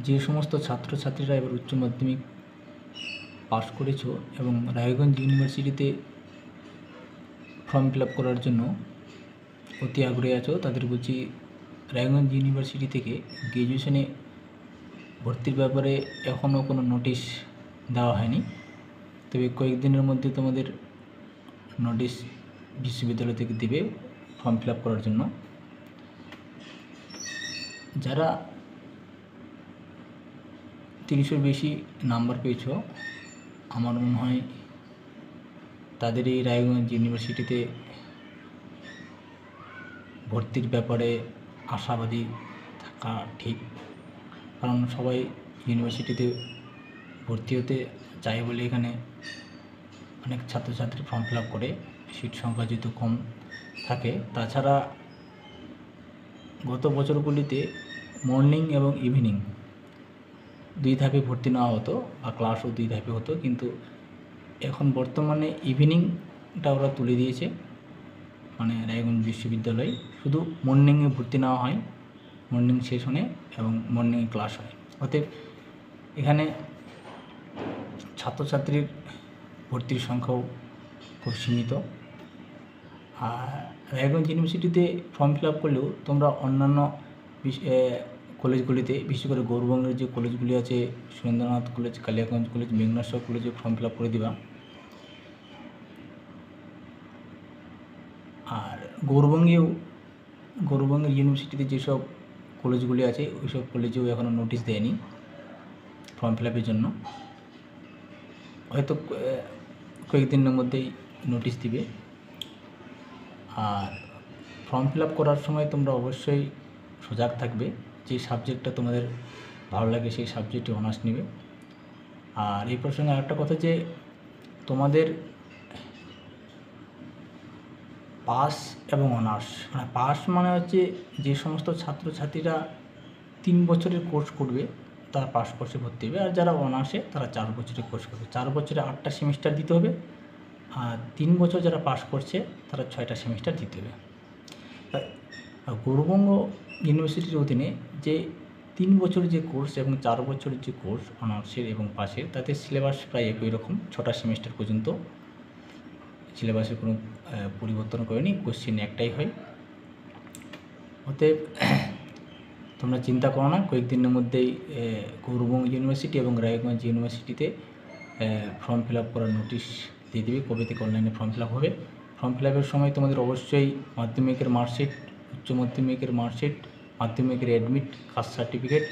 যে সমস্ত ছাত্রছাত্রীরা এবার উচ্চ মাধ্যমিক পাস করেছো এবং রায়গঞ্জ ইউনিভার্সিটিতে ফর্ম ফিল আপ করার জন্য অতি আগ্রহী আছো, তাদের বলছি রায়গঞ্জ ইউনিভার্সিটি থেকে গ্র্যাজুয়েশনে ভর্তির ব্যাপারে এখনও কোনো নোটিশ দেওয়া হয়নি। তবে কয়েকদিনের মধ্যে তোমাদের নোটিশ বিশ্ববিদ্যালয় থেকে দেবে ফর্ম ফিল আপ করার জন্য। যারা 30-এর বেশি নাম্বার পেয়েছো, আমার মনে হয় তাদের এই রায়গঞ্জ ইউনিভার্সিটিতে ভর্তির ব্যাপারে আশাবাদী থাকা ঠিক, কারণ সবাই ইউনিভার্সিটিতে ভর্তি হতে চায় বলে এখানে অনেক ছাত্রছাত্রী ফর্ম ফিল আপ করে, সিট সংখ্যা যেহেতু কম থাকে। তাছাড়া গত বছরগুলিতে মর্নিং এবং ইভিনিং 2 ধাপে ভর্তি নেওয়া হতো বা ক্লাসও 2 ধাপে হতো, কিন্তু এখন বর্তমানে ইভিনিংটা ওরা তুলে দিয়েছে। মানে রায়গঞ্জ বিশ্ববিদ্যালয়ে শুধু মর্নিংয়ে ভর্তি নেওয়া হয়, মর্নিং সেশনে এবং মর্নিংয়ে ক্লাস হয়। অতএব এখানে ছাত্রছাত্রীর ভর্তির সংখ্যাও খুব সীমিত। আর রায়গঞ্জ ইউনিভার্সিটিতে ফর্ম ফিল আপ করলেও তোমরা অন্যান্য কলেজগুলিতে, বিশেষ করে গৌরবঙ্গের যে কলেজগুলি আছে, সুরেন্দ্রনাথ কলেজ, কালিয়াগঞ্জ কলেজ, মেঘনাশ্বর কলেজে ফর্ম ফিল আপ করে দিবা। আর গৌরবঙ্গের ইউনিভার্সিটিতে যেসব কলেজগুলি আছে ওইসব কলেজেও এখনও নোটিশ দেয়নি ফর্ম ফিল আপের জন্য। হয়তো কয়েকদিনের মধ্যেই নোটিশ দিবে। আর ফর্ম ফিল আপ করার সময় তোমরা অবশ্যই সজাগ থাকবে, যে সাবজেক্টটা তোমাদের ভালো লাগে সেই সাবজেক্টে অনার্স নেবে। আর এই প্রসঙ্গে আরেকটা কথা, যে তোমাদের পাস এবং অনার্স, মানে পাস মানে হচ্ছে যে সমস্ত ছাত্রছাত্রীরা 3 বছরের কোর্স করবে তারা পাস কোর্সে ভর্তি হবে, আর যারা অনার্সে তারা 4 বছরের কোর্স করবে। 4 বছরে 8টা সেমিস্টার দিতে হবে, আর 3 বছর যারা পাস করছে তারা 6টা সেমিস্টার দিতে হবে। গৌরবঙ্গ ইউনিভার্সিটির অধীনে যে 3 বছরের যে কোর্স এবং 4 বছরের যে কোর্স অনার্সের এবং পাসের, তাতে সিলেবাস প্রায় একই রকম, 6টা সেমিস্টার পর্যন্ত সিলেবাসের কোনো পরিবর্তন করেনি, কোশ্চেন একটাই হয়। অতএব তোমরা চিন্তা করো না, কয়েকদিনের মধ্যেই গৌরবঙ্গ ইউনিভার্সিটি এবং রায়গঞ্জ ইউনিভার্সিটিতে ফর্ম ফিল আপ করার নোটিশ দিয়ে দেবে কবে থেকে অনলাইনে ফর্ম ফিল আপ হবে। ফর্ম ফিল আপের সময় তোমাদের অবশ্যই মাধ্যমিকের মার্কশিট, উচ্চ মাধ্যমিকের মার্কশিট, মাধ্যমিকের অ্যাডমিট, কাস্ট সার্টিফিকেট,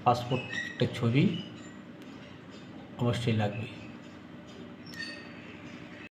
পাসপোর্ট একটা ছবি অবশ্যই লাগবে।